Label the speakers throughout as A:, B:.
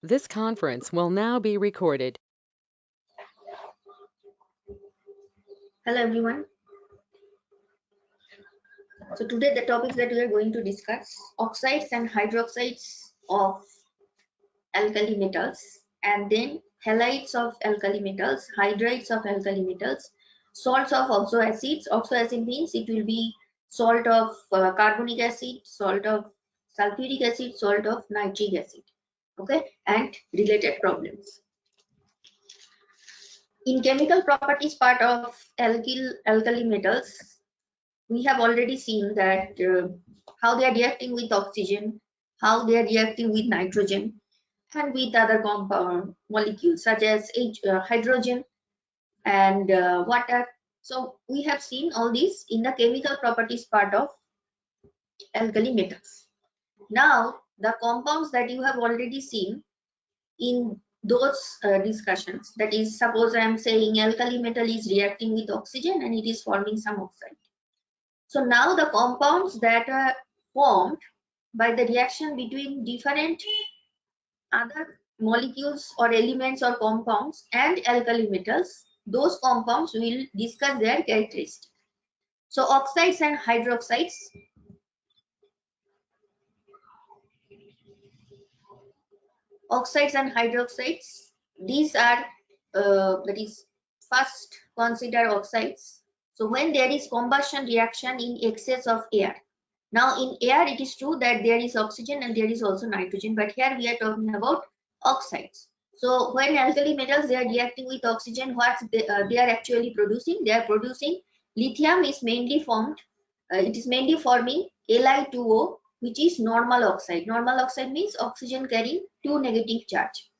A: This conference will now be recorded.
B: Hello everyone. So today the topics that we are going to discuss: oxides and hydroxides of alkali metals, and then halides of alkali metals, hydrides of alkali metals, salts of oxoacids. Oxoacid means it will be salt of carbonic acid, salt of sulfuric acid, salt of nitric acid. Okay, and related problems. In chemical properties part of alkali metals, we have already seen that how they are reacting with oxygen, how they are reacting with nitrogen, and with other compound molecules such as hydrogen and water. So we have seen all these in the chemical properties part of alkali metals. Now the compounds that you have already seen in those discussions, that is, suppose I am saying alkali metal is reacting with oxygen and it is forming some oxide. So now the compounds that are formed by the reaction between different other molecules or elements or compounds and alkali metals, those compounds will discuss their characteristics. So oxides and hydroxides. Oxides and hydroxides, these are that is, first consider oxides. So when there is combustion reaction in excess of air. Now in air it is true that there is oxygen and there is also nitrogen, but here we are talking about oxides. So when alkali metals they are reacting with oxygen, what they are actually producing? They are producing lithium is mainly formed. It is mainly forming Li2O, which is normal oxide. Normal oxide means oxygen carrying 2 negative charge,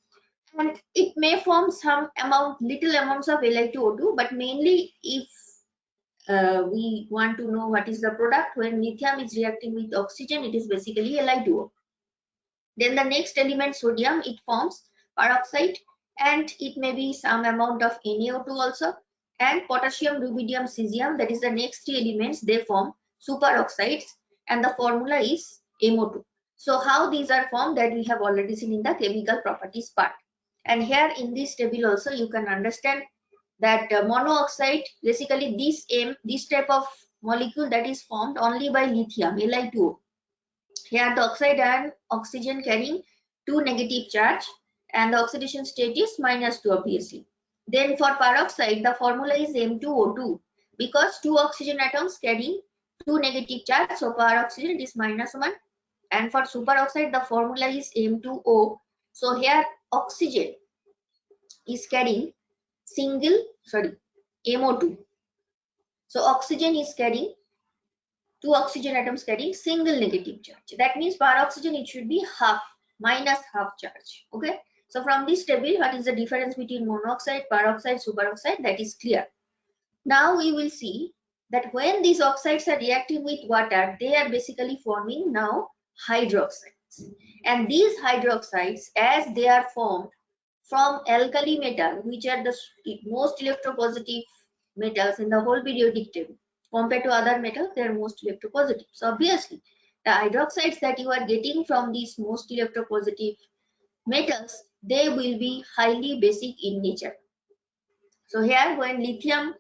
B: and it may form some amount, little amounts of Li2O2, but mainly if we want to know what is the product when lithium is reacting with oxygen, it is basically Li2O. Then the next element, sodium, it forms peroxide, and it may be some amount of NaO2 also. And potassium, rubidium, cesium, that is the next three elements, they form superoxides, and the formula is MO2. So how these are formed, that we have already seen in the chemical properties part. And here in this table also you can understand that monooxide, basically this type of molecule that is formed only by lithium, Li2O. Here the oxide and oxygen carrying 2 negative charge, and the oxidation state is -2 obviously. Then for peroxide the formula is M2O2, because 2 oxygen atoms carrying 2 negative charge, so peroxygen is -1. And for superoxide the formula is M2O. So here oxygen is carrying MO2. So oxygen is carrying 2 oxygen atoms carrying single negative charge. That means per oxygen it should be -half charge. Okay. So from this table, what is the difference between monoxide, peroxide, superoxide? That is clear. Now we will see that when these oxides are reacting with water, they are basically forming now hydroxides. And these hydroxides, as they are formed from alkali metal, which are the most electropositive metals in the whole periodic table, compared to other metals, they are most electropositive. So obviously the hydroxides that you are getting from these most electropositive metals, they will be highly basic in nature. So here when lithium,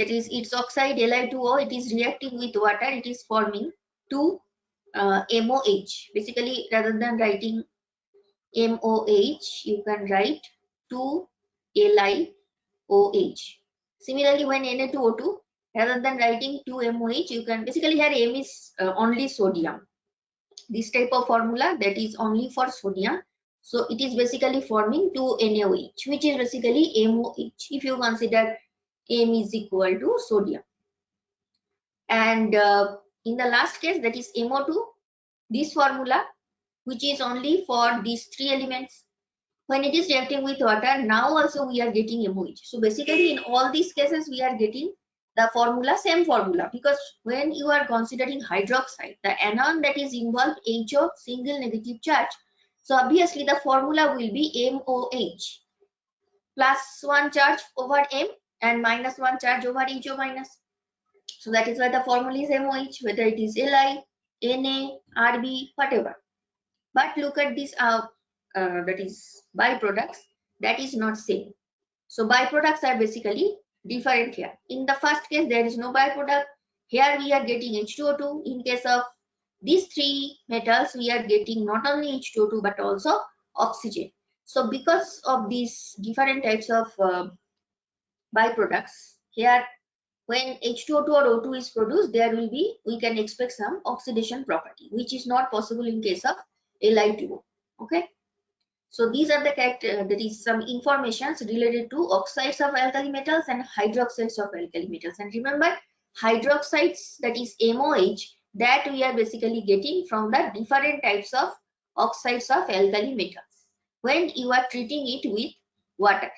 B: it is its oxide Li2O, it is reacting with water, it is forming 2 MOH. Basically, rather than writing MOH, you can write 2 LiOH. Similarly, when Na2O2, rather than writing 2 MOH, you can, basically here M is only sodium. This type of formula that is only for sodium. So it is basically forming 2 NaOH, which is basically MOH, if you consider M is equal to sodium. And in the last case, that is MO2, this formula, which is only for these three elements, when it is reacting with water, now also we are getting MOH. So basically in all these cases we are getting the formula, same formula, because when you are considering hydroxide, the anion that is involved HO, single negative charge. So obviously the formula will be MOH, +1 charge over M and -1 charge over HO minus. So that is why the formula is MOH, whether it is Li, Na, Rb, whatever. But look at this that is byproducts, that is not same. So byproducts are basically different here. In the first case, there is no byproduct. Here we are getting H2O2. In case of these three metals, we are getting not only H2O2 but also oxygen. So because of these different types of byproducts, here when H2O2 or O2 is produced, there will be, we can expect some oxidation property, which is not possible in case of Li2O. Okay. So these are the there is some informations related to oxides of alkali metals and hydroxides of alkali metals. And remember, hydroxides, that is MOH, that we are basically getting from the different types of oxides of alkali metals. When you are treating it with water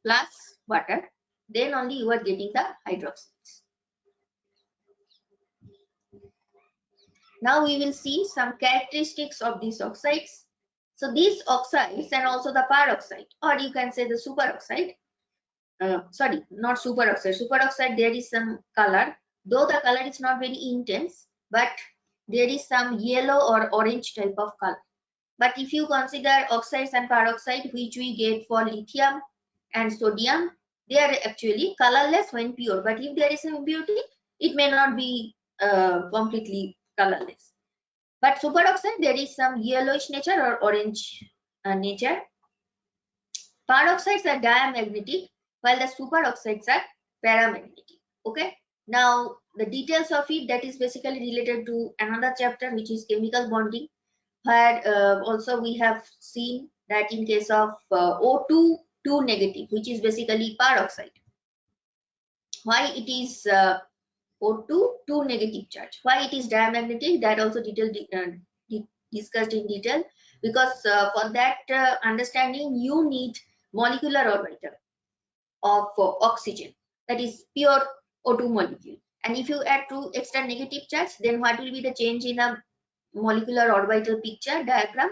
B: plus water, then only you are getting the hydroxides. Now we will see some characteristics of these oxides. So these oxides and also the peroxide, or you can say the superoxide, sorry, not superoxide. Superoxide, there is some color, though the color is not very intense, but there is some yellow or orange type of color. But if you consider oxides and peroxide, which we get for lithium and sodium, they are actually colorless when pure. But if there is some impurity, it may not be completely colorless. But superoxide, there is some yellowish nature or orange nature. Peroxides are diamagnetic, while the superoxides are paramagnetic. Okay. Now the details of it, that is basically related to another chapter, which is chemical bonding, where also we have seen that in case of O2 2 negative, which is basically peroxide, why it is O2 2 negative charge, why it is diamagnetic, that also discussed in detail, because for that understanding you need molecular orbital of oxygen, that is pure O2 molecule, and if you add 2 extra negative charge, then what will be the change in a molecular orbital picture diagram?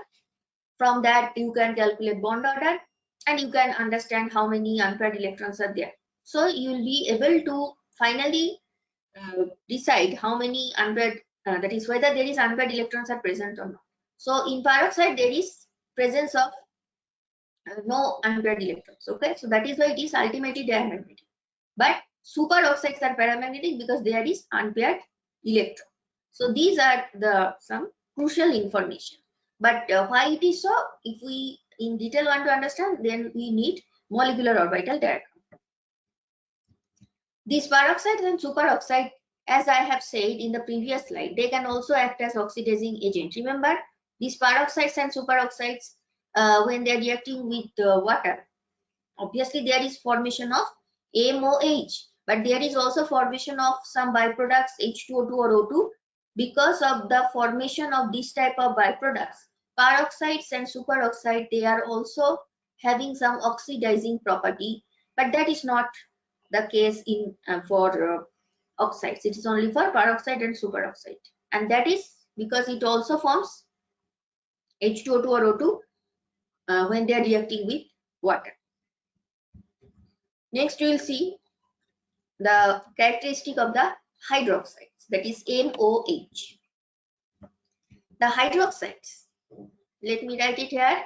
B: From that you can calculate bond order and you can understand how many unpaired electrons are there. So you will be able to finally decide how many unpaired, that is whether there is unpaired electrons are present or not. So in peroxide there is presence of no unpaired electrons. Okay, so that is why it is ultimately diamagnetic. But superoxides are paramagnetic because there is unpaired electron. So these are the some crucial information. But why it is so, if we in detail want to understand, then we need molecular orbital diagram. These peroxides and superoxide, as I have said in the previous slide, they can also act as oxidizing agent. Remember, these peroxides and superoxides, when they are reacting with water, obviously there is formation of MOH, but there is also formation of some byproducts H2O2 or O2. Because of the formation of this type of byproducts, peroxides and superoxide, they are also having some oxidizing property, but that is not the case in for oxides. It is only for peroxide and superoxide, and that is because it also forms H2O2 or O2 when they are reacting with water. Next we will see the characteristic of the hydroxides, that is NaOH. The hydroxides, let me write it here,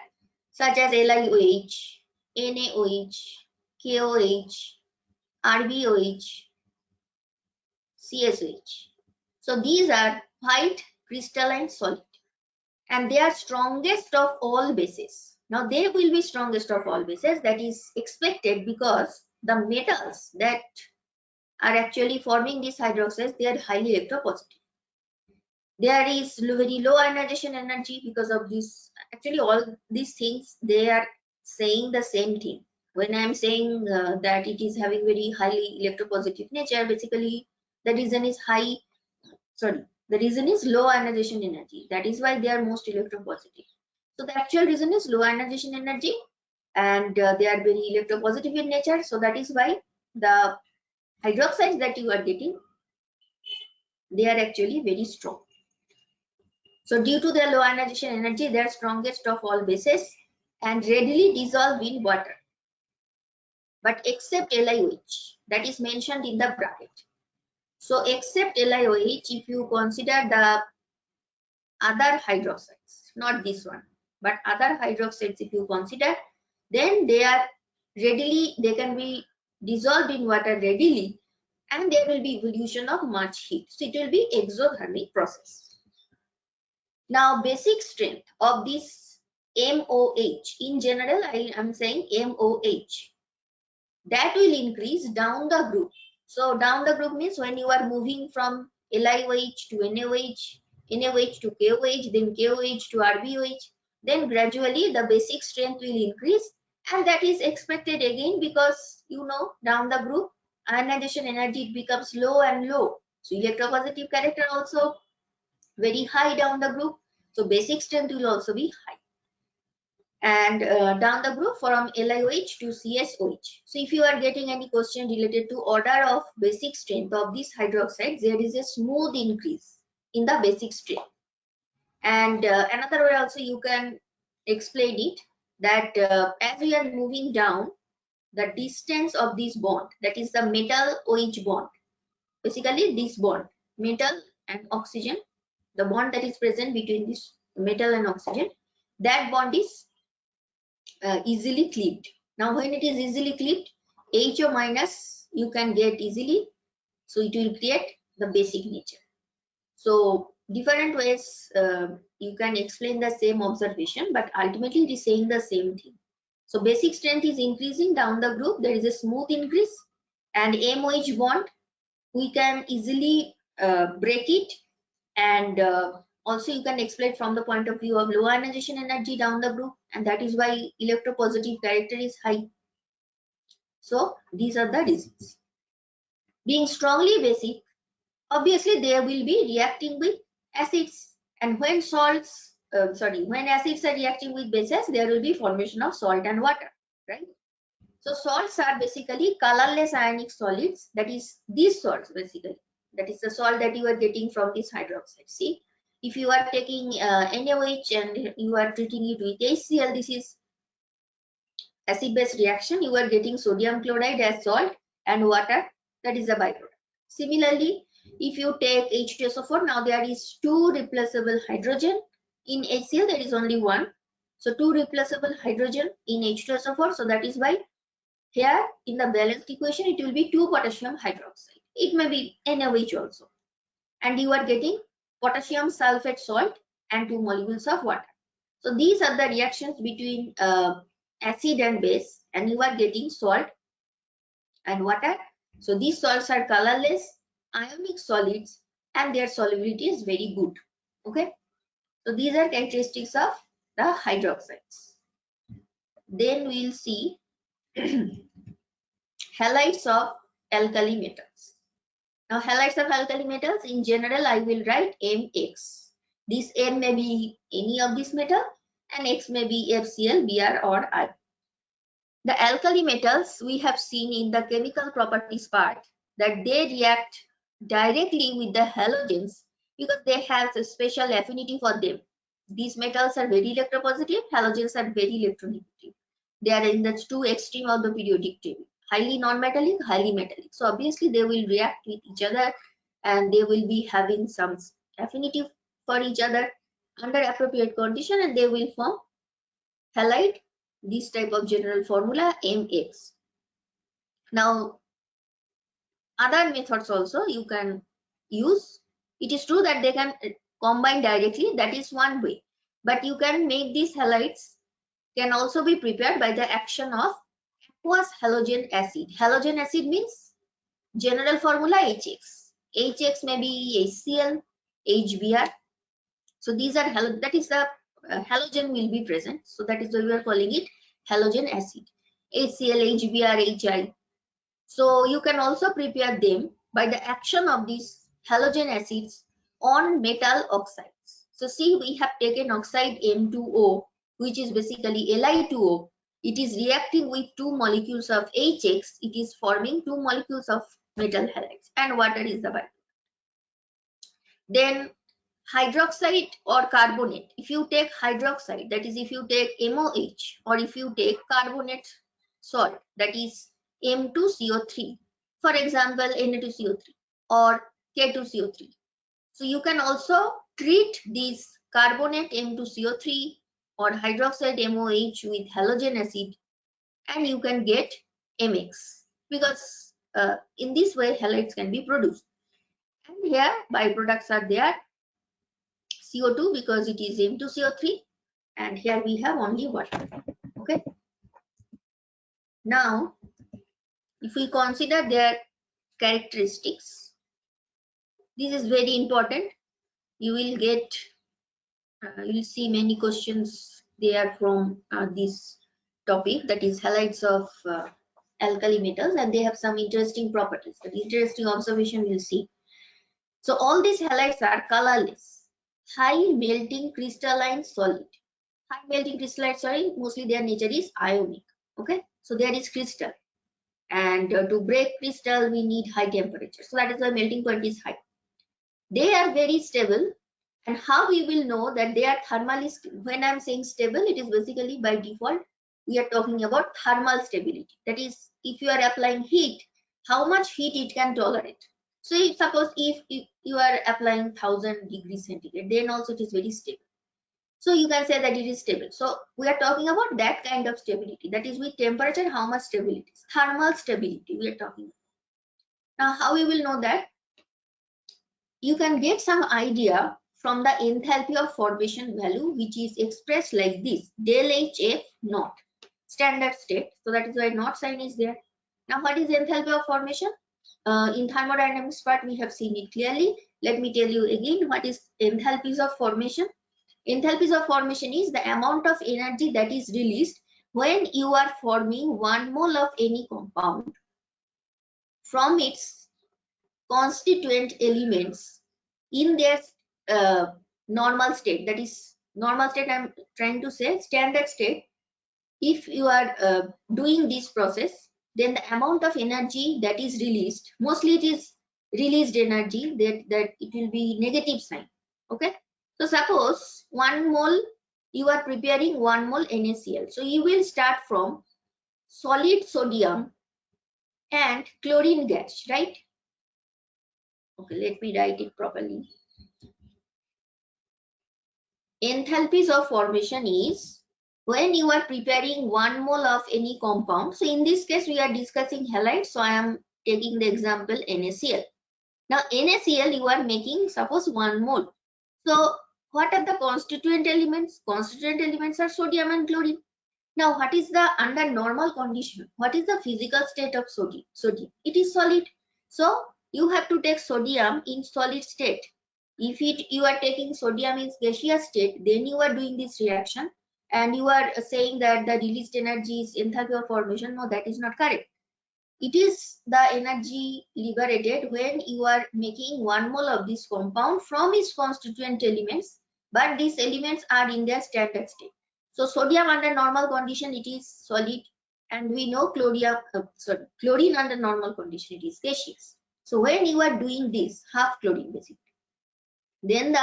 B: such as LiOH, NaOH, KOH, RbOH, CSOH. So these are white crystalline solid and they are strongest of all bases. Now they will be strongest of all bases, that is expected because the metals that are actually forming these hydroxides, they are highly electropositive. There is very low ionization energy because of this. Actually all these things, they are saying the same thing. When I am saying that it is having very highly electropositive nature, basically the reason is the reason is low ionization energy. That is why they are most electropositive. So the actual reason is low ionization energy and they are very electropositive in nature. So that is why the hydroxides that you are getting, they are actually very strong. So due to their low ionization energy, they are strongest of all bases and readily dissolve in water. But except LiOH, that is mentioned in the bracket. So except LiOH, if you consider the other hydroxides, not this one, But other hydroxides, if you consider, then they can be dissolved in water readily, and there will be evolution of much heat. So it will be exothermic process. Now basic strength of this MOH, in general I am saying MOH, that will increase down the group. So down the group means when you are moving from LiOH to NaOH, NaOH to KOH, then KOH to RBOH, then gradually the basic strength will increase, and that is expected again because down the group ionization energy becomes low and low. So electropositive character also very high down the group. So basic strength will also be high. And down the group from LiOH to CSOH. So if you are getting any question related to order of basic strength of these hydroxides, there is a smooth increase in the basic strength. And another way also you can explain it, that as we are moving down, the distance of this bond, that is the metal OH bond, basically this bond, metal and oxygen, the bond that is present between this metal and oxygen, that bond is easily cleaved. Now when it is easily cleaved, HO minus you can get easily, so it will create the basic nature. So different ways you can explain the same observation, but ultimately it is saying the same thing. So basic strength is increasing down the group, there is a smooth increase, and MOH bond we can easily break it, and also you can explain from the point of view of low ionization energy down the group, and that is why electropositive character is high. So these are the reasons. Being strongly basic, obviously they will be reacting with acids, and when when acids are reacting with bases, there will be formation of salt and water, right? So salts are basically colorless ionic solids, that is these salts basically, that is the salt that you are getting from this hydroxide. See, if you are taking NaOH and you are treating it with HCl, this is acid base reaction, you are getting sodium chloride as salt and water, that is a byproduct. Similarly, if you take H2SO4, now there is two replaceable hydrogen in HCl, there is only one, so two replaceable hydrogen in H2SO4, so that is why here in the balanced equation it will be 2 potassium hydroxide. It may be NaOH also, and you are getting potassium sulfate salt and 2 molecules of water. So these are the reactions between acid and base, and you are getting salt and water. So these salts are colorless ionic solids, and their solubility is very good. Okay, so these are characteristics of the hydroxides. Then we'll see halides of alkali metals. Now halides of alkali metals, in general I will write MX. This M may be any of this metal, and X may be FCl, Br or I. The alkali metals we have seen in the chemical properties part that they react directly with the halogens because they have a special affinity for them. These metals are very electropositive, halogens are very electronegative. They are in the two extreme of the periodic table, highly non-metallic, highly metallic. So obviously they will react with each other, and they will be having some affinity for each other under appropriate condition, and they will form halide, this type of general formula MX. Now other methods also you can use. It is true that they can combine directly, that is one way, but you can make these halides can also be prepared by the action of aqueous halogen acid. Halogen acid means general formula HX. HX may be HCl, HBr. So these are that is the halogen will be present. So that is why we are calling it halogen acid. HCl, HBr, HI. So you can also prepare them by the action of these halogen acids on metal oxides. So see, we have taken oxide M2O, which is basically Li2O. It is reacting with two molecules of HX. It is forming two molecules of metal halides, and water is the byproduct. Then hydroxide or carbonate. If you take hydroxide, that is if you take MOH, or if you take carbonate salt, that is M2CO3, for example Na2CO3 or K2CO3. So you can also treat these carbonate M2CO3 or hydroxide MOH with halogen acid, and you can get MX, because in this way halides can be produced. And here byproducts are there, CO2 because it is M2CO3, and here we have only water. Okay. Now, if we consider their characteristics, this is very important. You will get, you will see many questions there from this topic, that is halides of alkali metals, and they have some interesting properties. That interesting observation we'll see. So all these halides are colorless, high melting crystalline solid. High melting crystalline solid, mostly their nature is ionic. Okay, so there is crystal, and to break crystal we need high temperature. So that is why melting point is high. They are very stable, and how we will know that they are thermally stable? When I'm saying stable, it is basically by default we are talking about thermal stability. That is, if you are applying heat, how much heat it can tolerate. So if suppose if you are applying 1000 degrees centigrade, then also it is very stable. So you can say that it is stable. So we are talking about that kind of stability. That is with temperature, how much stability? Thermal stability we are talking about. Now how we will know that? You can get some idea from the enthalpy of formation value, which is expressed like this: del HF naught, standard state. So that is why naught sign is there. Now what is enthalpy of formation? In thermodynamics part we have seen it clearly. Let me tell you again what is enthalpies of formation. Enthalpies of formation is the amount of energy that is released when you are forming 1 mole of any compound from its constituent elements in their normal state. That is normal state, I'm trying to say standard state. If you are doing this process, then the amount of energy that is released, mostly it is released energy, that it will be negative sign. Okay, so suppose 1 mole, you are preparing 1 mole NaCl. So you will start from solid sodium and chlorine gas, right? Okay, let me write it properly. Enthalpies of formation is when you are preparing 1 mole of any compound. So in this case we are discussing halides, so I am taking the example NaCl. Now NaCl you are making suppose 1 mole. So what are the constituent elements? Constituent elements are sodium and chlorine. Now what is the under normal condition? What is the physical state of sodium? Sodium, it is solid. So you have to take sodium in solid state. If you are taking sodium in gaseous state, then you are doing this reaction, and you are saying that the released energy is enthalpy of formation. No, that is not correct. It is the energy liberated when you are making 1 mole of this compound from its constituent elements, but these elements are in their standard state. So sodium under normal condition it is solid, and we know chlorine under normal condition it is gaseous. So when you are doing this half chlorine basically, then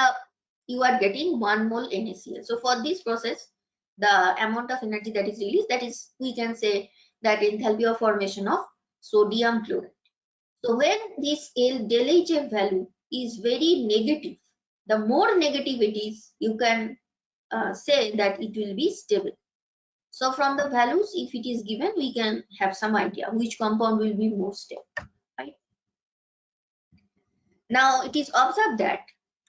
B: you are getting 1 mole NaCl. So for this process, the amount of energy that is released, that is, we can say that enthalpy of formation of sodium chloride. So when this del HF value is very negative, the more negative it is, you can say that it will be stable. So from the values, if it is given, we can have some idea which compound will be more stable. Right? Now it is observed that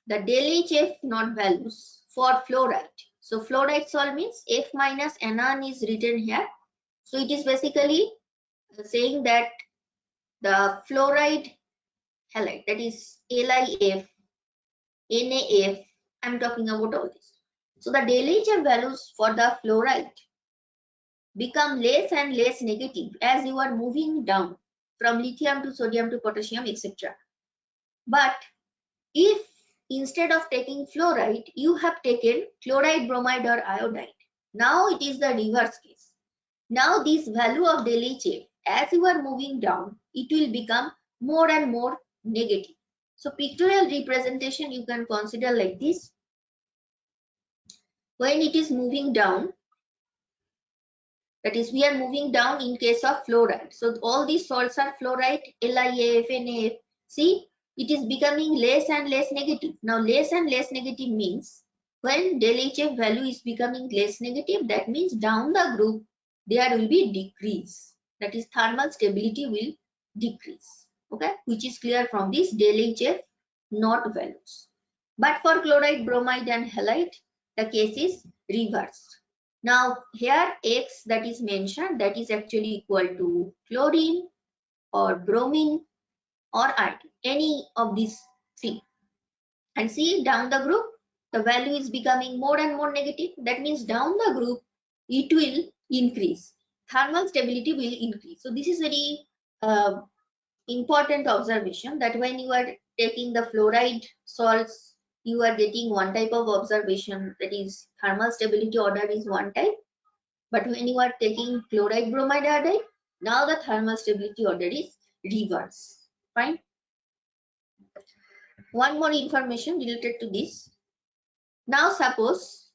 B: the del HF naught values for fluoride. So fluoride sol means F minus anion is written here. So it is basically saying that the fluoride halide, that is LiF, NaF, I'm talking about all this. So the del HF values for the fluoride become less and less negative as you are moving down from lithium to sodium to potassium, etc. But if instead of taking fluoride, you have taken chloride, bromide or iodide, now it is the reverse case. Now this value of del HF, as you are moving down, it will become more and more negative. So pictorial representation you can consider like this. When it is moving down, that is, we are moving down in case of fluoride. So all these salts are fluoride, LiAF, NaF. See, it is becoming less and less negative. Now less and less negative means When del HF value is becoming less negative, that means down the group there will be decrease. That is, thermal stability will decrease. Okay, which is clear from this del HF not values. But for chloride, bromide and halide, the case is reversed. Now here X that is mentioned, that is actually equal to chlorine or bromine or iodine, any of these three. And see, down the group the value is becoming more and more negative. That means down the group it will increase, thermal stability will increase. So this is very important observation, that when you are taking the fluoride salts, you are getting one type of observation, that is thermal stability order is one type. But when you are taking chloride, bromide, iodide, now the thermal stability order is reverse. Fine. One more information related to this. Now suppose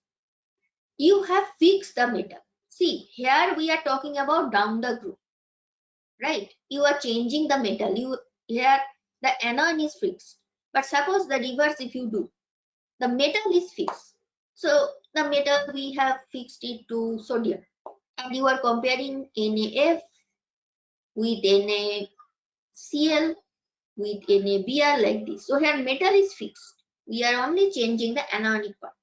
B: you have fixed the metal. See, here we are talking about down the group, right? You are changing the metal. Here the anion is fixed. But suppose the reverse if you do, the metal is fixed. So the metal we have fixed it to sodium, and you are comparing NaF with NaCl with NaBr like this. So here metal is fixed. We are only changing the anionic part.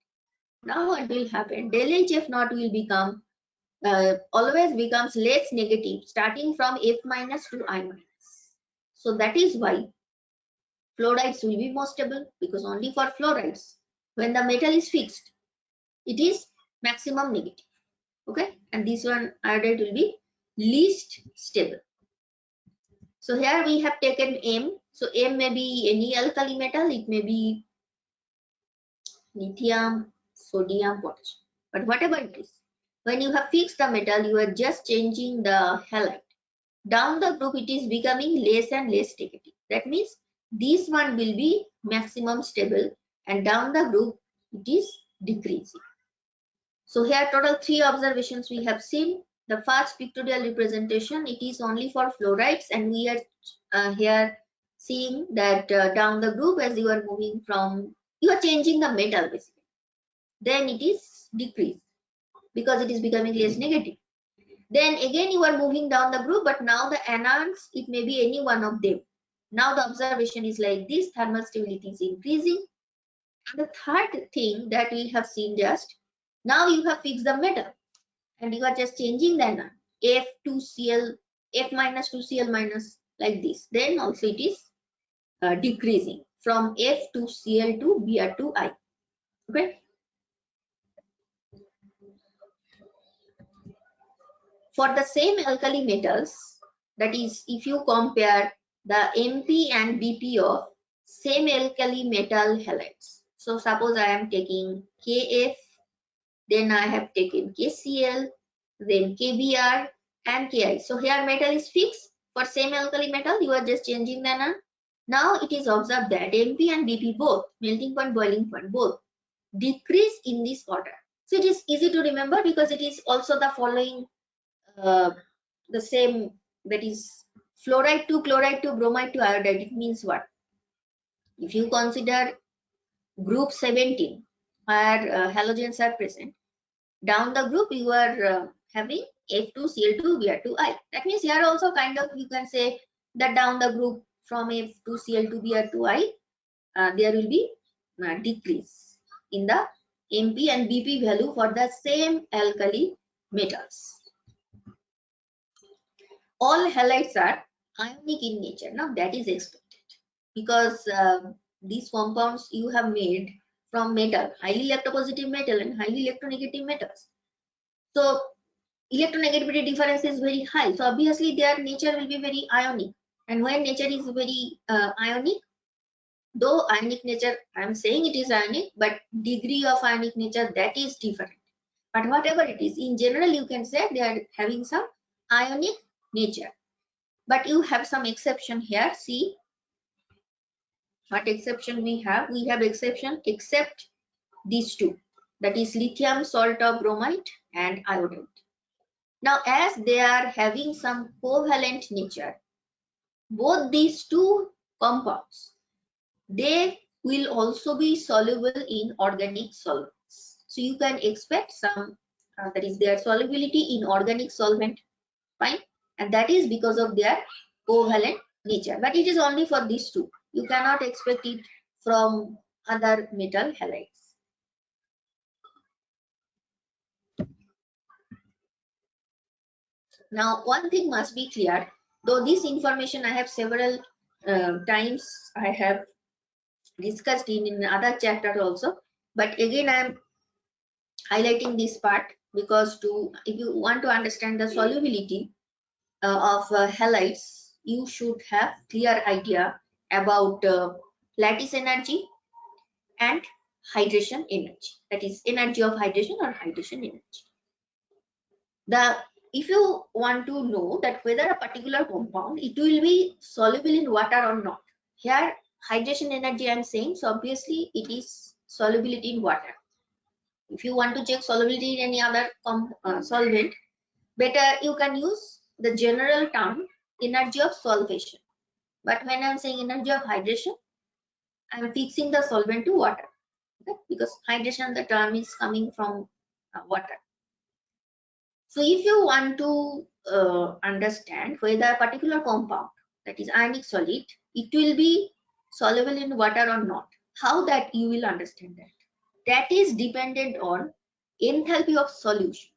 B: Now what will happen? Del HF naught will become always becomes less negative, starting from F minus to I minus. So that is why fluorides will be more stable, because only for fluorides, when the metal is fixed, it is maximum negative. Okay, and this one iodide will be least stable. So here we have taken M. So M may be any alkali metal, it may be lithium, sodium, potassium. But whatever it is, when you have fixed the metal, you are just changing the halide. Down the group, it is becoming less and less negative. That means this one will be maximum stable, and down the group, it is decreasing. So here total 3 observations we have seen. The first pictorial representation, it is only for fluorides, and we are here seeing that down the group, as you are moving from, you are changing the metal basically. Then it is decreased because it is becoming less negative. Then again you are moving down the group, but now the anions, it may be any one of them. Now the observation is like this, thermal stability is increasing. And the third thing that we have seen just, now you have fixed the metal and you are just changing the anion, F to Cl, F minus to Cl minus like this. Then also it is decreasing from F to Cl to Br to I. Okay. For the same alkali metals, that is, if you compare the MP and BP of same alkali metal halides. So suppose I am taking Kf, then I have taken KCl, then KBr and Ki. So here metal is fixed. For same alkali metal, you are just changing the anion. Now it is observed that MP and BP both, melting point, boiling point, both decrease in this order. So it is easy to remember because it is also the following the same, that is fluoride to chloride to bromide to iodide. It means what? If you consider group 17 where halogens are present, down the group you are having F2Cl2 Br2I. That means here also kind of you can say that down the group from F2Cl2 Br2I there will be decrease in the MP and BP value for the same alkali metals. All halides are ionic in nature. Now that is expected because these compounds you have made from metal, highly electropositive metal and highly electronegative metals. So electronegativity difference is very high. So obviously their nature will be very ionic. And when nature is very ionic, though ionic nature, I am saying it is ionic, but degree of ionic nature, that is different. But whatever it is, in general you can say they are having some ionic nature. But you have some exception here. See what exception we have. We have exception except these two, that is lithium salt of bromide and iodide. Now as they are having some covalent nature, both these two compounds, they will also be soluble in organic solvents. So you can expect some that is their solubility in organic solvent, fine, and that is because of their covalent nature. But it is only for these two. You cannot expect it from other metal halides. Now, one thing must be clear, though this information I have several times I have discussed in other chapter also, but again I am highlighting this part because if you want to understand the solubility of halides, you should have clear idea about lattice energy and hydration energy, that is energy of hydration or hydration energy. If you want to know that whether a particular compound it will be soluble in water or not, here hydration energy I am saying, so obviously it is solubility in water. If you want to check solubility in any other solvent, better you can use the general term energy of solvation. But when I am saying energy of hydration, I am fixing the solvent to water, okay? Because hydration, the term is coming from water. So if you want to understand whether a particular compound, that is ionic solid, it will be soluble in water or not, how that you will understand that? That is dependent on enthalpy of solution.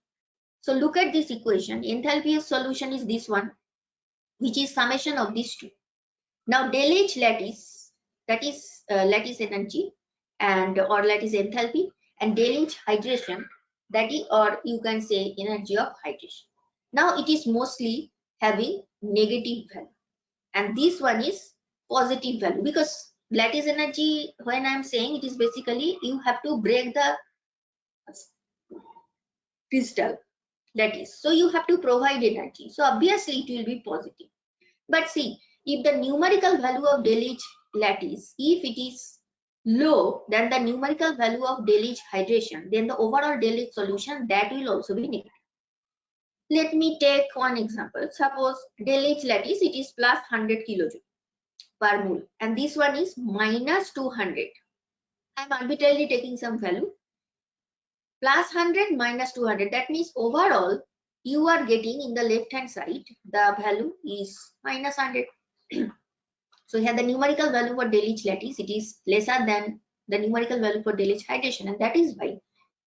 B: So look at this equation. Enthalpy of solution is this one, which is summation of these two. Now del H lattice, that is lattice energy and or lattice enthalpy, and del H hydration, that is, or you can say energy of hydration. Now it is mostly having negative value, and this one is positive value, because lattice energy, when I am saying, it is basically you have to break the crystal lattice, so you have to provide energy, so obviously it will be positive. But see, if the numerical value of del H lattice, if it is low than the numerical value of del H hydration, then the overall del H solution, that will also be negative. Let me take one example. Suppose del H lattice, it is plus 100 kilojoule per mole, and this one is minus 200. I am arbitrarily taking some value. Plus 100 minus 200, that means overall you are getting in the left hand side, the value is minus 100. So here the numerical value for del H lattice, it is lesser than the numerical value for del H hydration, and that is why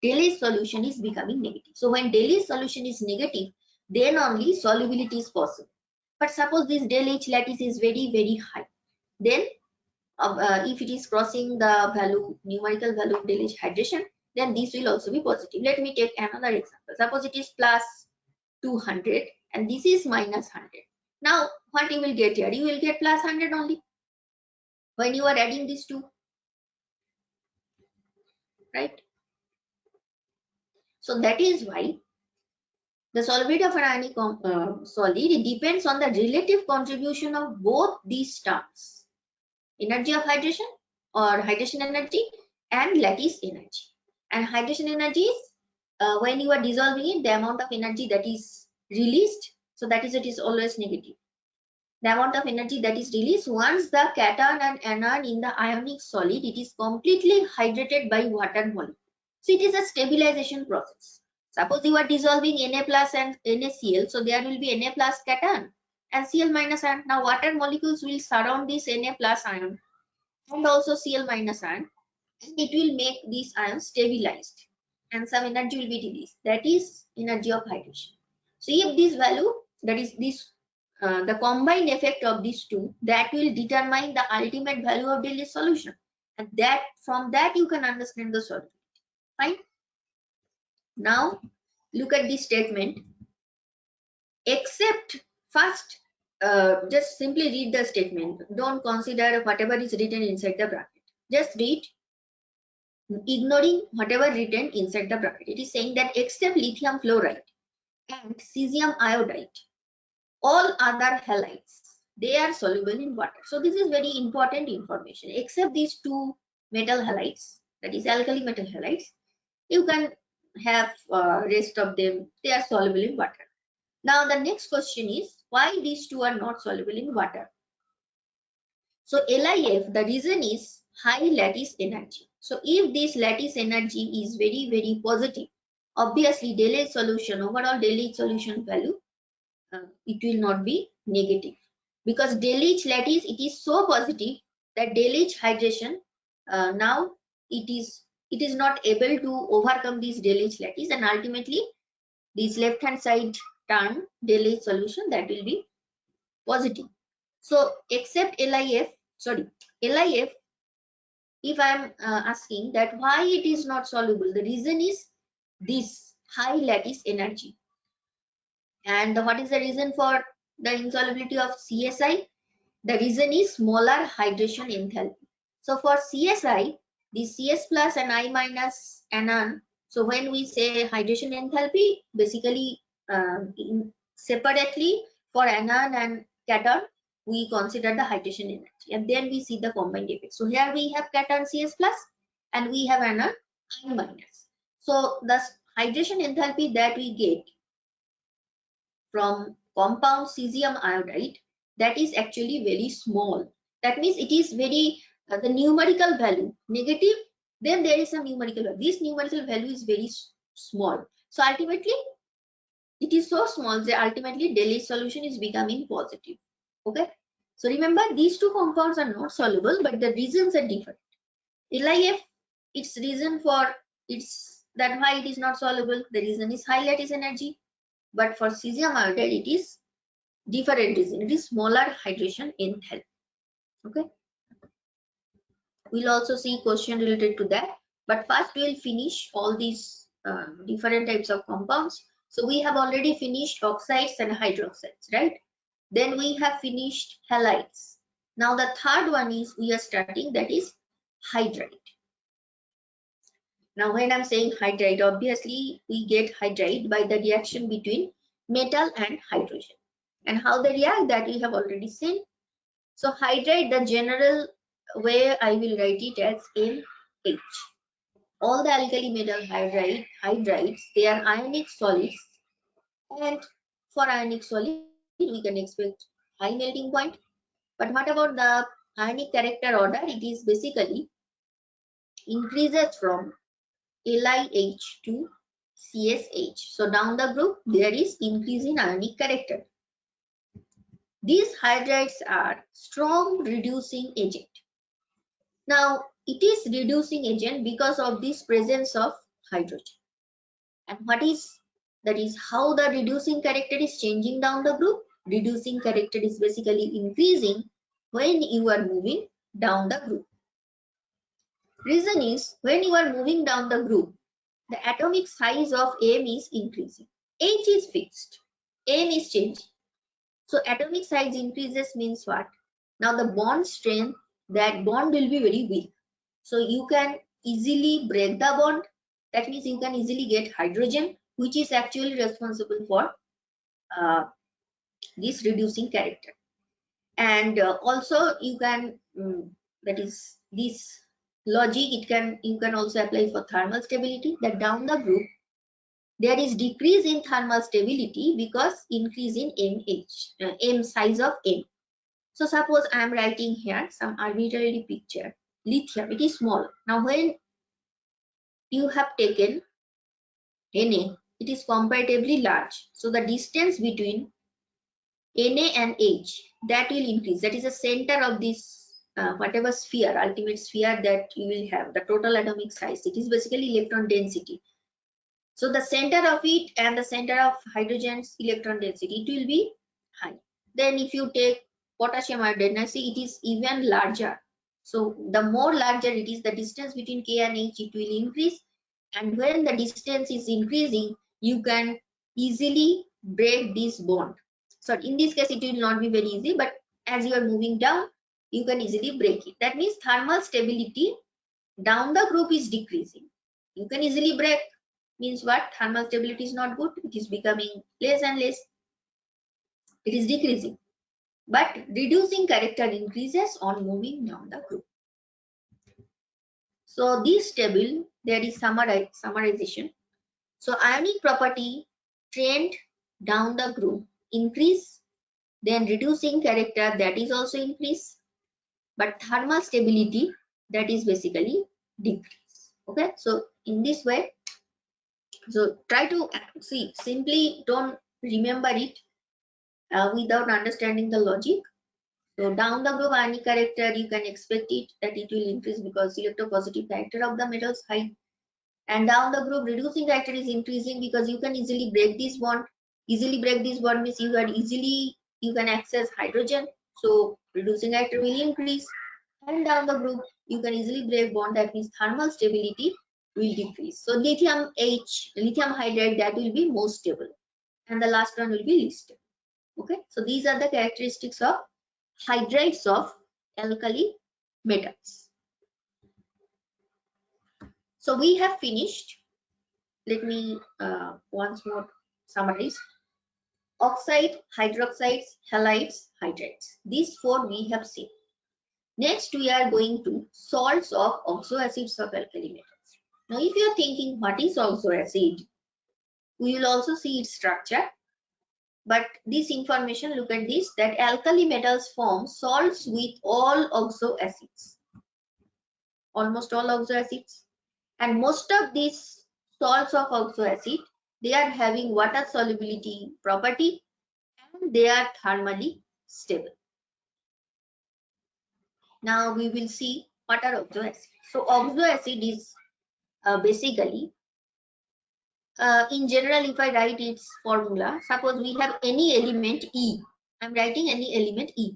B: del H solution is becoming negative. So when del H solution is negative, then only solubility is possible. But suppose this del H lattice is very, very high, then if it is crossing the value, numerical value of del H hydration, then this will also be positive. Let me take another example. Suppose it is plus 200 and this is minus 100. Now what you will get here? You will get plus 100 only when you are adding these two, right? So that is why the solubility of an ionic solid, it depends on the relative contribution of both these terms, energy of hydration or hydration energy and lattice energy. And hydration energy is when you are dissolving it, the amount of energy that is released, so that is, it is always negative. The amount of energy that is released once the cation and anion in the ionic solid, it is completely hydrated by water molecule. So it is a stabilization process. Suppose you are dissolving Na plus and NaCl, so there will be Na plus cation and Cl minus ion. Now water molecules will surround this Na plus ion and also Cl minus ion, and it will make these ions stabilized and some energy will be released. That is energy of hydration. So if this value, that is this the combined effect of these two, that will determine the ultimate value of del H solution, and that from that you can understand the solubility. Fine. Now look at this statement. Except first, just simply read the statement. Don't consider whatever is written inside the bracket. Just read, ignoring whatever written inside the bracket. It is saying that except lithium fluoride and cesium iodide, all other halides, they are soluble in water. So this is very important information. Except these two metal halides, that is alkali metal halides, you can have rest of them, they are soluble in water. Now the next question is, why these two are not soluble in water? So LIF, the reason is high lattice energy. So if this lattice energy is very, very positive, obviously delay solution, overall delay solution value, it will not be negative. Because delay lattice, it is so positive that delay hydration, now it is not able to overcome this delay lattice, and ultimately this left hand side term delay solution, that will be positive. So except LIF, if I am asking that why it is not soluble, the reason is this high lattice energy. And what is the reason for the insolubility of CSI? The reason is molar hydration enthalpy. So for CSI, the CS plus and I minus anion. So when we say hydration enthalpy, basically separately for anion and cation, we consider the hydration energy, and then we see the combined effect. So here we have cation CS plus and we have anion I minus. So the hydration enthalpy that we get from compound cesium iodide, that is actually very small. That means it is very the numerical value negative, then there is some numerical value. This numerical value is very small. So ultimately it is so small that ultimately Deleuze solution is becoming positive. Okay. So remember, these two compounds are not soluble, but the reasons are different. LIF, its reason for its that why it is not soluble, the reason is high lattice energy. But for cesium iodide, it is different reason. It is smaller hydration enthalpy. Okay. We'll also see question related to that. But first we'll finish all these different types of compounds. So we have already finished oxides and hydroxides, right? Then we have finished halides. Now the third one is we are starting, that is hydride. Now when I'm saying hydride, obviously we get hydride by the reaction between metal and hydrogen. And how they react, that we have already seen. So hydride, the general way I will write it as NH. All the alkali metal hydrides, they are ionic solids, and for ionic solid we can expect high melting point. But what about the ionic character order? It is basically increases from LiH to CSH. So down the group there is increase in ionic character. These hydrides are strong reducing agent. Now it is reducing agent because of this presence of hydrogen. And what is that is how the reducing character is changing down the group. Reducing character is basically increasing when you are moving down the group. Reason is when you are moving down the group, the atomic size of M is increasing. H is fixed, M is changing. So atomic size increases means what? Now the bond strength, that bond will be very weak. So you can easily break the bond. That means you can easily get hydrogen, which is actually responsible for this reducing character. And also you can, that is this logic, you can also apply for thermal stability, that down the group there is decrease in thermal stability because increase in M size of M. So suppose I am writing here some arbitrary picture. Lithium, it is small. Now when you have taken Na, it is comparatively large. So the distance between Na and H, that will increase. That is the center of this whatever sphere, ultimate sphere that you will have, the total atomic size. It is basically electron density. So the center of it and the center of hydrogen's electron density, it will be high. Then if you take potassium iodide, now see it is even larger. So the more larger it is, the distance between K and H, it will increase. And when the distance is increasing, you can easily break this bond. So in this case, it will not be very easy, but as you are moving down, you can easily break it. That means thermal stability down the group is decreasing. You can easily break. Means what? Thermal stability is not good. It is becoming less and less. It is decreasing. But reducing character increases on moving down the group. So this table, there is summarization. So ionic property trend down the group increase, then reducing character, that is also increase. but thermal stability, that is basically decrease. Okay, so in this way, so try to see, simply don't remember it without understanding the logic. So down the group ionic character, you can expect it that it will increase because electropositive character of the metals high. And down the group reducing character is increasing because you can easily break this bond. Easily break this bond means you can access hydrogen. So reducing character will increase. And down the group you can easily break bond, that means thermal stability will decrease. So lithium hydride, that will be most stable, and the last one will be least stable. Okay, so these are the characteristics of hydrides of alkali metals. So we have finished. Let me once more summarize. Oxide, hydroxides, halides, hydrides. These four we have seen. Next we are going to salts of oxoacids of alkali metals. Now if you are thinking what is oxoacid, we will also see its structure. But this information, look at this, that alkali metals form salts with all oxoacids. Almost all oxoacids. And most of these salts of oxoacid, they are having water solubility property and they are thermally stable. Now we will see what are oxoacids. So oxoacid is basically, in general, if I write its formula, suppose we have any element E. I'm writing any element E.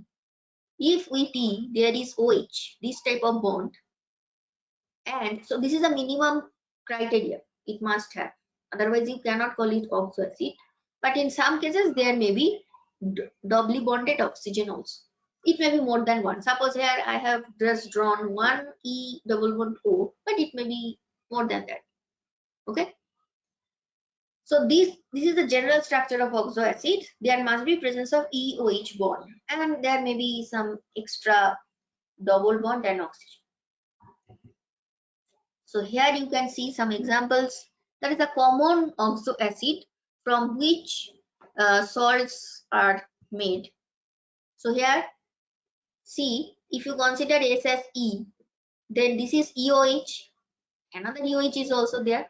B: If with E there is OH, this type of bond, and so this is a minimum criteria it must have. Otherwise, you cannot call it oxoacid. But in some cases, there may be doubly bonded oxygen also. It may be more than one. Suppose here I have just drawn one E double bond O, but it may be more than that. Okay. So this is the general structure of oxoacid. There must be presence of EOH bond, and there may be some extra double bond and oxygen. So here you can see some examples. That is a common oxoacid from which salts are made. So here, see, if you consider S as E, then this is EOH. Another EOH is also there,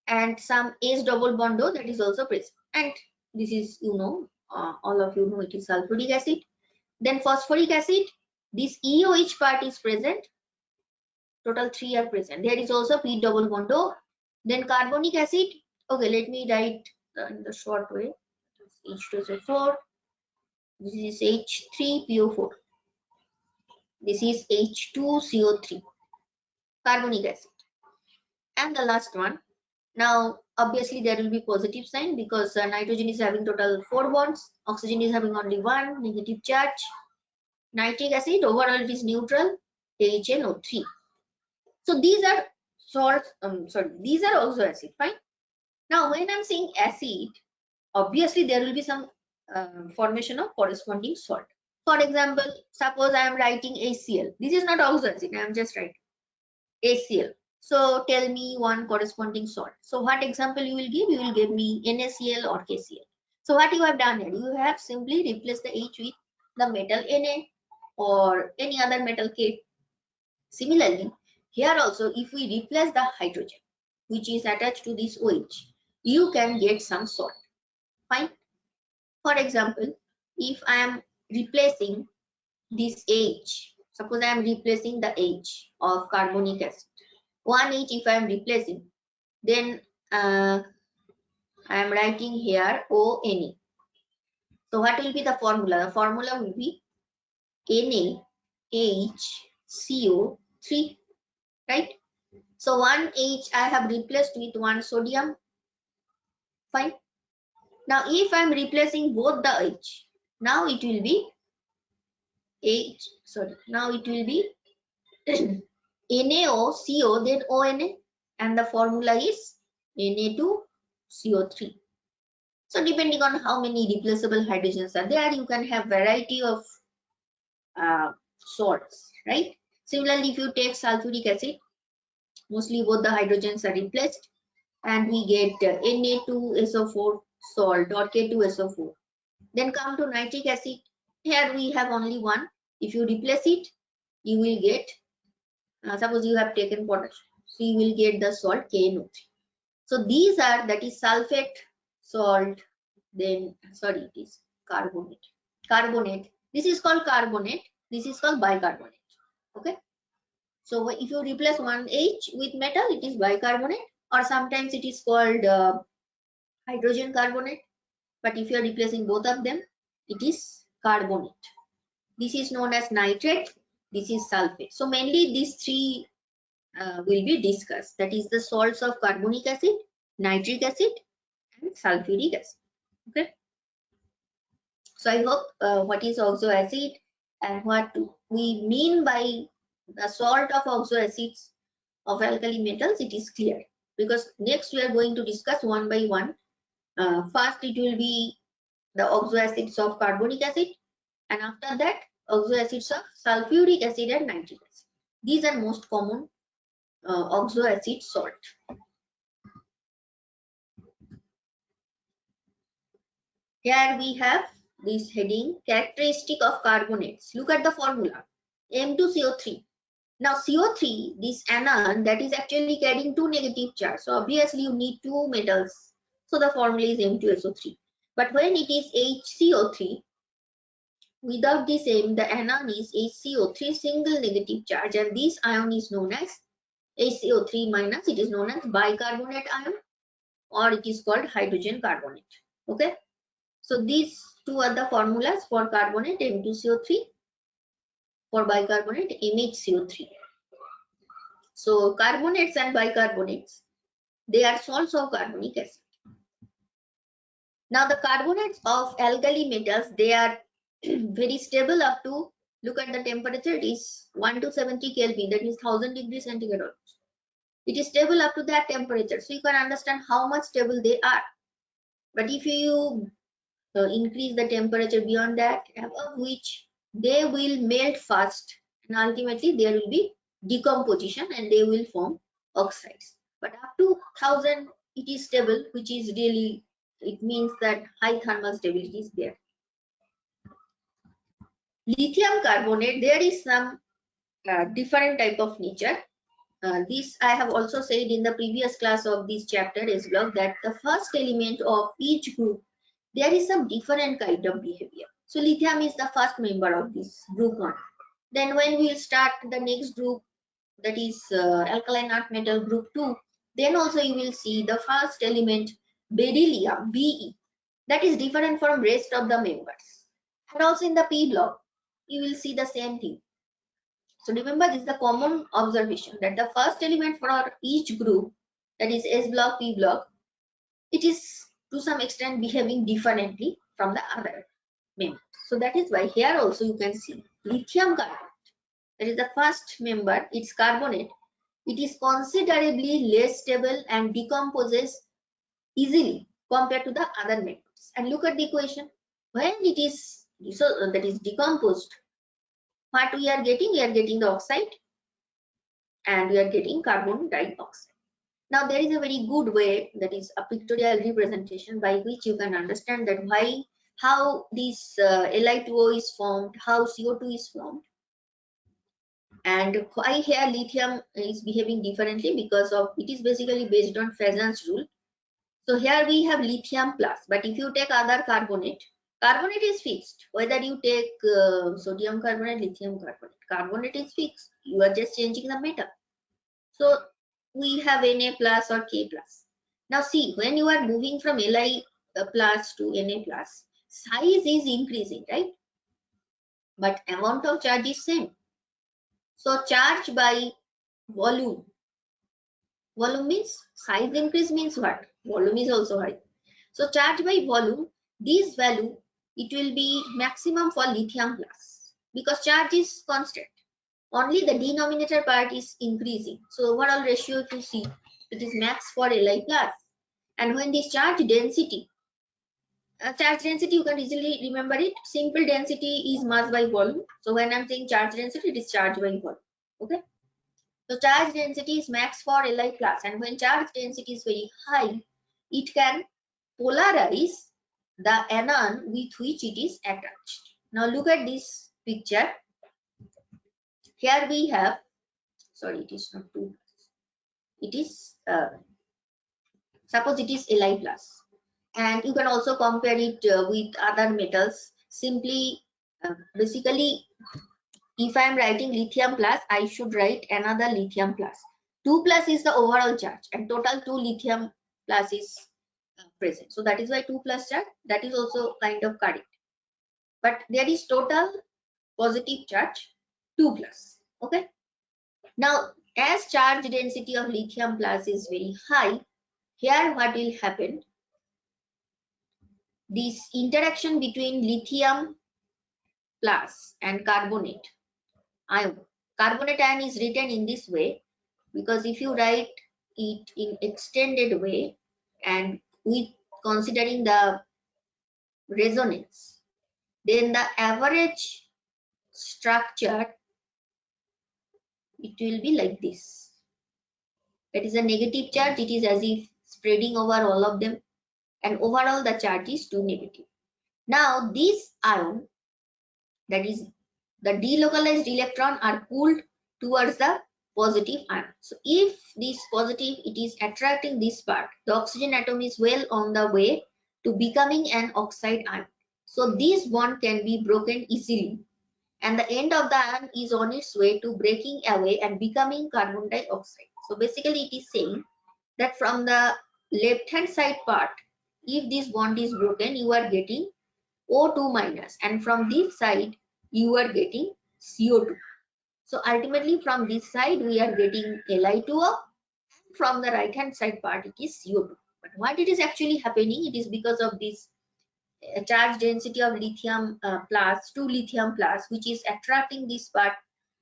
B: and some H double bond O, that is also present. And this is, all of you know, it is sulfuric acid. Then phosphoric acid, this EOH part is present. Total 3 are present. There is also P double bond O. Then carbonic acid. Okay, let me write in the short way. H2SO4. This is H3PO4. This is H2CO3. Carbonic acid. And the last one. Now, obviously, there will be positive sign because nitrogen is having total 4 bonds. Oxygen is having only 1 negative charge. Nitric acid, overall it is neutral. HNO3. So these are salts. These are also acid. Fine. Now, when I'm saying acid, obviously there will be some formation of corresponding salt. For example, suppose I am writing HCl. This is not oxoacid. I am just writing HCl. So tell me one corresponding salt. So what example you will give? You will give me NaCl or KCl. So what you have done here? You have simply replaced the H with the metal Na or any other metal K. Similarly, here also, if we replace the hydrogen, which is attached to this OH, you can get some salt. Fine. For example, if I am replacing this H, suppose I am replacing the H of carbonic acid. One H if I am replacing, then I am writing here ONA. So what will be the formula? The formula will be NaHCO3, right? So one H I have replaced with one sodium. Fine. Now if I am replacing both the H, now it will be NaOCO, then ONA, and the formula is Na2CO3. So depending on how many replaceable hydrogens are there, you can have variety of salts, right? Similarly, if you take sulfuric acid, mostly both the hydrogens are replaced, and we get Na2SO4 salt or K2SO4. Then come to nitric acid. Here we have only one. If you replace it, you will get, suppose you have taken potassium, so you will get the salt KNO3. So these are, that is sulfate, salt, then sorry, it is carbonate. Carbonate. This is called carbonate. This is called bicarbonate. Okay. So if you replace one H with metal, it is bicarbonate, or sometimes it is called hydrogen carbonate. But if you are replacing both of them, it is carbonate. This is known as nitrate. This is sulfate. So mainly these three will be discussed. That is the salts of carbonic acid, nitric acid, and sulfuric acid. Okay. So I hope what is oxoacid and what we mean by the salt of oxoacids of alkali metals, it is clear. Because next we are going to discuss one by one. First it will be the oxoacids of carbonic acid, and after that oxoacids of sulfuric acid and nitric acid. These are most common oxoacid salt. Here we have this heading, characteristic of carbonates. Look at the formula, M2CO3. Now CO3, this anion, that is actually carrying two negative charge. So obviously you need two metals. So the formula is M2SO3. But when it is HCO3, without this M, the anion is HCO3 single negative charge, and this ion is known as HCO3 minus. It is known as bicarbonate ion, or it is called hydrogen carbonate. Okay. So these two are the formulas for carbonate, M2CO3, for bicarbonate, MHCO3. So carbonates and bicarbonates, they are salts of carbonic acid. Now the carbonates of alkali metals, they are very stable up to, look at the temperature, it is 1 to 70 Kelvin, that is 1000 degrees centigrade. It is stable up to that temperature, so you can understand how much stable they are. But if you increase the temperature beyond that, above which they will melt fast, and ultimately there will be decomposition and they will form oxides. But up to 1000 it is stable, which is really, it means that high thermal stability is there. Lithium carbonate, there is some different type of nature. This I have also said in the previous class of this chapter as well, that the first element of each group, there is some different kind of behavior. So lithium is the first member of this group 1. Then when we will start the next group, that is alkaline earth metal group 2, then also you will see the first element beryllium, Be, that is different from rest of the members. And also in the P block, you will see the same thing. So remember, this is the common observation, that the first element for each group, that is S block, P block, it is to some extent behaving differently from the other members. So that is why here also you can see lithium carbonate, that is the first member, its carbonate, it is considerably less stable and decomposes easily compared to the other members. And look at the equation, when it is, so that is decomposed, what we are getting the oxide, and we are getting carbon dioxide. Now there is a very good way, that is a pictorial representation, by which you can understand that why, how this Li2O is formed, how CO2 is formed, and why here lithium is behaving differently, because of it is basically based on Fresnel's rule. So here we have lithium plus, but if you take other carbonate, carbonate is fixed. Whether you take sodium carbonate, lithium carbonate, carbonate is fixed. You are just changing the metal. So we have Na plus or K plus. Now see, when you are moving from Li plus to Na plus, size is increasing, right? But amount of charge is same. So charge by volume. Volume means size increase means what? Volume is also high. So charge by volume, this value, it will be maximum for lithium plus, because charge is constant. Only the denominator part is increasing. So overall ratio, if you see, it is max for Li plus. And when this charge density, you can easily remember it. Simple density is mass by volume. So when I'm saying charge density, it is charge by volume. Okay. So charge density is max for Li plus, and when charge density is very high, it can polarize the anion with which it is attached. Now look at this picture. here we have, sorry, it is not 2 plus, it is suppose it is Li plus, and you can also compare it with other metals. Simply basically, if I am writing lithium plus, I should write another lithium plus. 2 plus is the overall charge and total 2 lithium plus is present, so that is why 2 plus charge, that is also kind of correct, but there is total positive charge 2 plus. Okay, now as charge density of lithium plus is very high, here what will happen, this interaction between lithium plus and carbonate ion, carbonate ion is written in this way because if you write it in extended way and with considering the resonance, then the average structure, it will be like this. That is a negative charge, it is as if spreading over all of them, and overall the charge is 2 negative. Now this ion, that is the delocalized electron, are pulled towards the positive ion. So if this positive, it is attracting this part, the oxygen atom is well on the way to becoming an oxide ion. So this bond can be broken easily, and the end of the ion is on its way to breaking away and becoming carbon dioxide. So basically it is saying that from the left hand side part, if this bond is broken, you are getting O2 minus, and from this side you are getting CO2. So ultimately from this side we are getting Li2O, from the right hand side part it is CO2. But what it is actually happening, it is because of this charge density of lithium plus to lithium plus, which is attracting this part,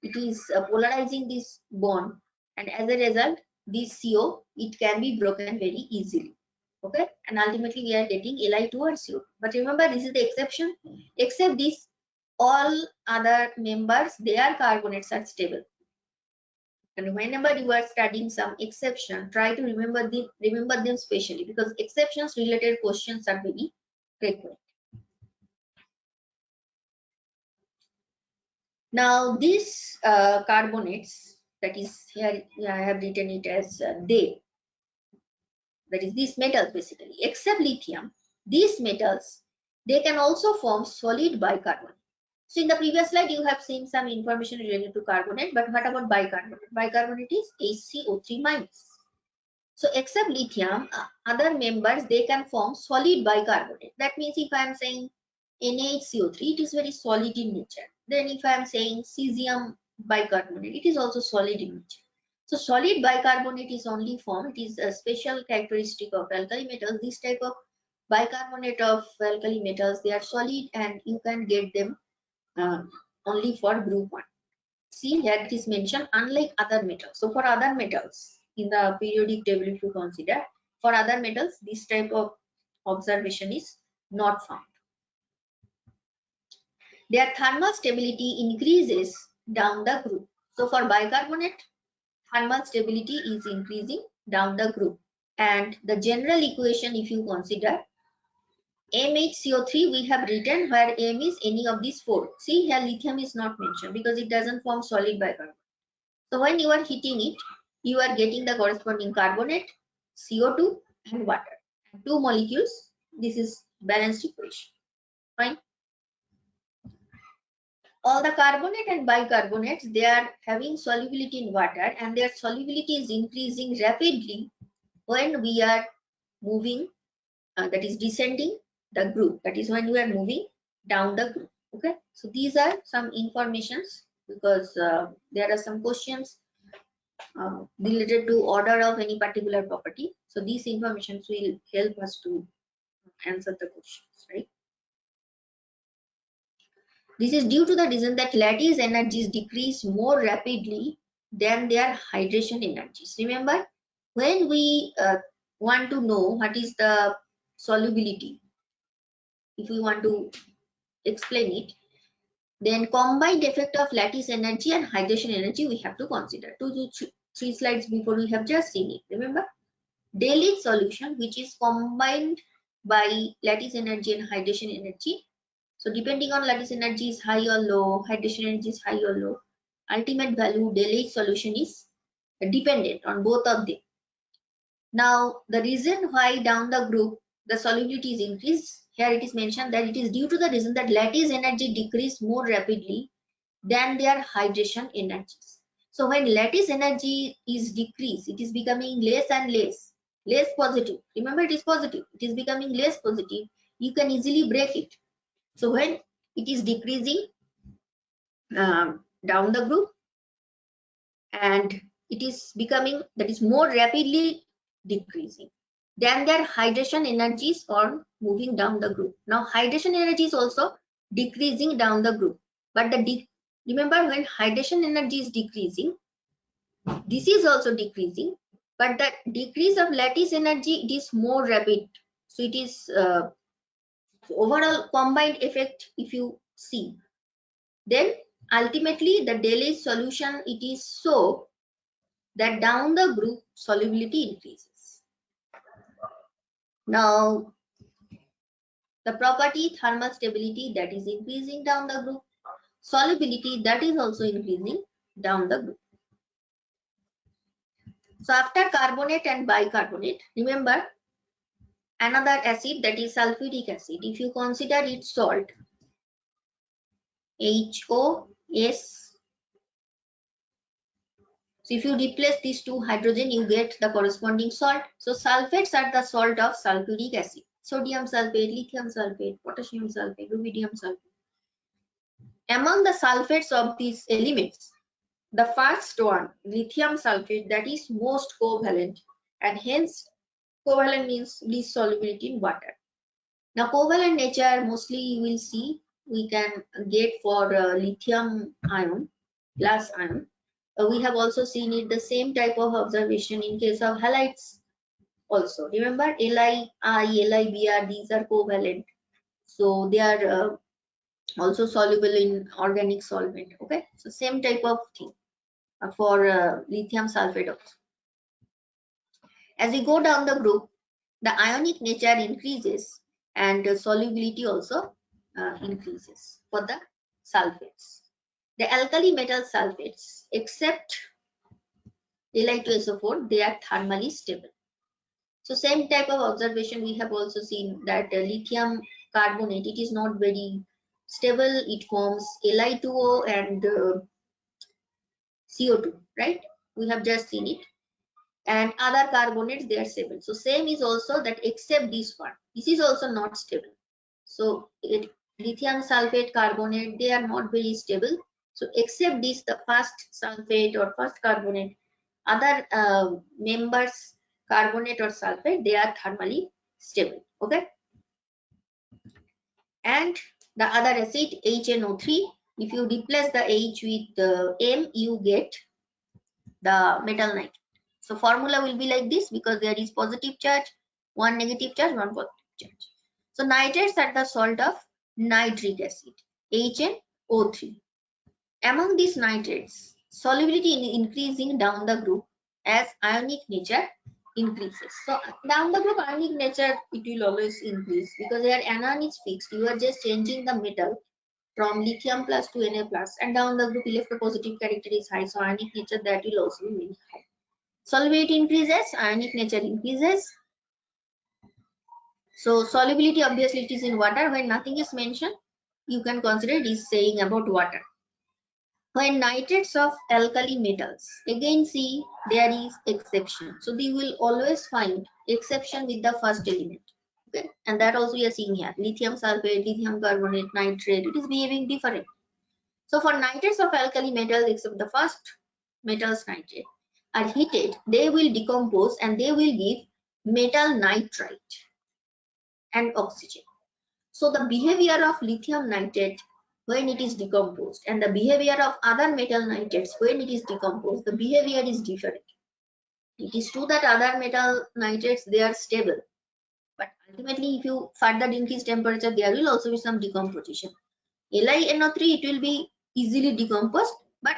B: it is polarizing this bond, and as a result this CO, it can be broken very easily. Okay, and ultimately we are getting Li2 or CO2. But remember, this is the exception. Except this, all other members, their carbonates are stable. And whenever you are studying some exception, try to remember them specially, because exceptions related questions are very frequent. Now these carbonates, that is here I have written it as they, that is these metals basically, except lithium, these metals, they can also form solid bicarbonate. So in the previous slide you have seen some information related to carbonate, but what about bicarbonate? Bicarbonate is HCO3 minus. So except lithium, other members, they can form solid bicarbonate. That means if I am saying NaHCO3, it is very solid in nature. Then if I am saying cesium bicarbonate, it is also solid in nature. So solid bicarbonate is only formed, it is a special characteristic of alkali metals. This type of bicarbonate of alkali metals, they are solid and you can get them only for group 1. See here it is mentioned, unlike other metals. So for other metals in the periodic table, if you consider, for other metals this type of observation is not found. Their thermal stability increases down the group. So for bicarbonate, thermal stability is increasing down the group, and the general equation, if you consider, MHCO3 we have written where M is any of these 4. See here lithium is not mentioned because it doesn't form solid bicarbonate. So when you are heating it, you are getting the corresponding carbonate, CO2 and water. 2 molecules, this is balanced equation. Fine. All the carbonate and bicarbonates, they are having solubility in water, and their solubility is increasing rapidly when we are moving, that is descending the group, that is when we are moving down the group. Okay, so these are some informations, because there are some questions related to order of any particular property. So these informations will help us to answer the questions, right? This is due to the reason that lattice energies decrease more rapidly than their hydration energies. Remember, when we want to know what is the solubility, if we want to explain it, then combined effect of lattice energy and hydration energy we have to consider. 2 to 3 slides before we have just seen it. Remember, Daily solution, which is combined by lattice energy and hydration energy. So depending on lattice energy is high or low, hydration energy is high or low, ultimate value del H solution is dependent on both of them. Now, the reason why down the group the solubility is increased, here it is mentioned that it is due to the reason that lattice energy decrease more rapidly than their hydration energies. So when lattice energy is decreased, it is becoming less and less positive. Remember, it is positive. It is becoming less positive. You can easily break it. So when it is decreasing down the group, and it is becoming, that is more rapidly decreasing, then their hydration energies are moving down the group. Now hydration energy is also decreasing down the group, but remember, when hydration energy is decreasing, this is also decreasing, but the decrease of lattice energy, it is more rapid. So it is overall combined effect, if you see, then ultimately the del H solution, it is so that down the group solubility increases. Now the property thermal stability, that is increasing down the group, solubility, that is also increasing down the group. So after carbonate and bicarbonate, remember another acid, that is sulfuric acid. If you consider its salt HOS, so if you replace these two hydrogen, you get the corresponding salt. So sulfates are the salt of sulfuric acid. Sodium sulfate, lithium sulfate, potassium sulfate, rubidium sulfate. Among the sulfates of these elements, the first one, lithium sulfate, that is most covalent, and hence covalent means least solubility in water. Now covalent nature, mostly you will see we can get for lithium ion, glass ion. We have also seen it, the same type of observation in case of halides also. Remember Li, Li, Br, these are covalent. So they are also soluble in organic solvent. Okay, so same type of thing for lithium sulfate also. As we go down the group, the ionic nature increases and solubility also increases for the sulfates. The alkali metal sulfates, except Li2SO4, they are thermally stable. So same type of observation we have also seen that lithium carbonate, it is not very stable. It forms Li2O and CO2, right? We have just seen it. And other carbonates, they are stable. So same is also that, except this one, this is also not stable. So lithium sulfate carbonate, they are not very stable. So except this, the first sulfate or first carbonate, other members carbonate or sulfate, they are thermally stable. Okay, and the other acid HNO3, if you replace the H with the M, you get the metal nitrate. So formula will be like this, because there is positive charge, one negative charge, one positive charge. So nitrates are the salt of nitric acid, HNO3. Among these nitrates, solubility increasing down the group as ionic nature increases. So down the group ionic nature, it will always increase, because their anion is fixed. You are just changing the metal from lithium plus to Na plus, and down the group electropositive character is high, so ionic nature, that will also be very high. Solubility increases, ionic nature increases. So solubility, obviously it is in water. When nothing is mentioned, you can consider it is saying about water. When nitrates of alkali metals, again see there is exception. So we will always find exception with the first element. Okay, and that also we are seeing here. Lithium sulfate, lithium carbonate, nitrate, it is behaving different. So for nitrates of alkali metals, except the first metals nitrate, are heated, they will decompose and they will give metal nitrite and oxygen. So the behavior of lithium nitrate when it is decomposed and the behavior of other metal nitrates when it is decomposed, the behavior is different. It is true that other metal nitrates, they are stable, but ultimately if you further increase temperature, there will also be some decomposition. LiNO3, it will be easily decomposed, but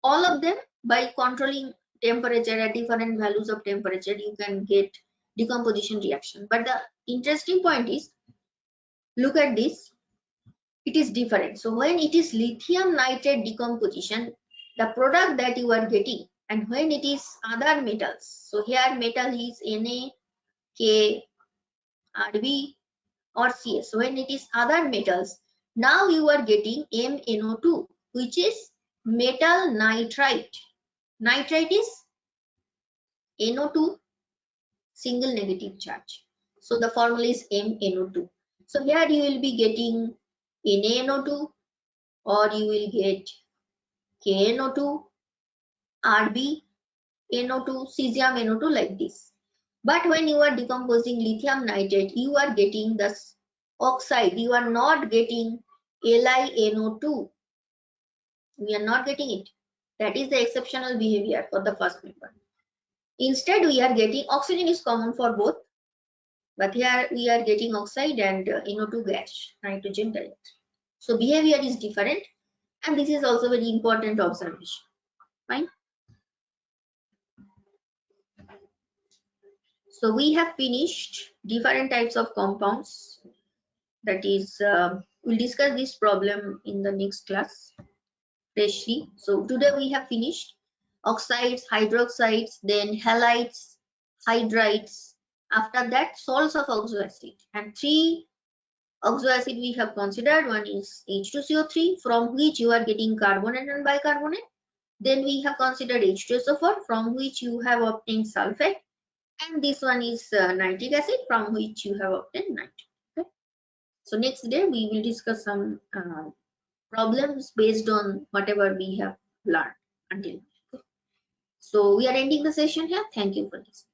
B: all of them, by controlling temperature at different values of temperature, you can get decomposition reaction. But the interesting point is, look at this, it is different. So when it is lithium nitrate decomposition, the product that you are getting. And when it is other metals, so here metal is Na, K, Rb or Cs. When it is other metals, now you are getting MnO2, which is metal nitrite. Nitrite is NO2 single negative charge. So the formula is MnO2. So here you will be getting NaNO2, or you will get KNO2, Rb NO2, cesium NO2, like this. But when you are decomposing lithium nitrate, you are getting the oxide. You are not getting LiNO2. We are not getting it. That is the exceptional behavior for the first member. Instead, we are getting oxygen is common for both, but here we are getting oxide and NO2 gas, nitrogen direct. So behavior is different, and this is also very important observation. Fine. So we have finished different types of compounds. That is, we'll discuss this problem in the next class freshly. So today we have finished oxides, hydroxides, then halides, hydrides. After that, salts of oxoacid, and 3 oxoacid we have considered. One is H2CO3, from which you are getting carbonate and bicarbonate. Then we have considered H2SO4, from which you have obtained sulfate. And this one is nitric acid, from which you have obtained nitrate. Okay? So next day we will discuss some problems based on whatever we have learned until now. Okay? So we are ending the session here. Thank you for this.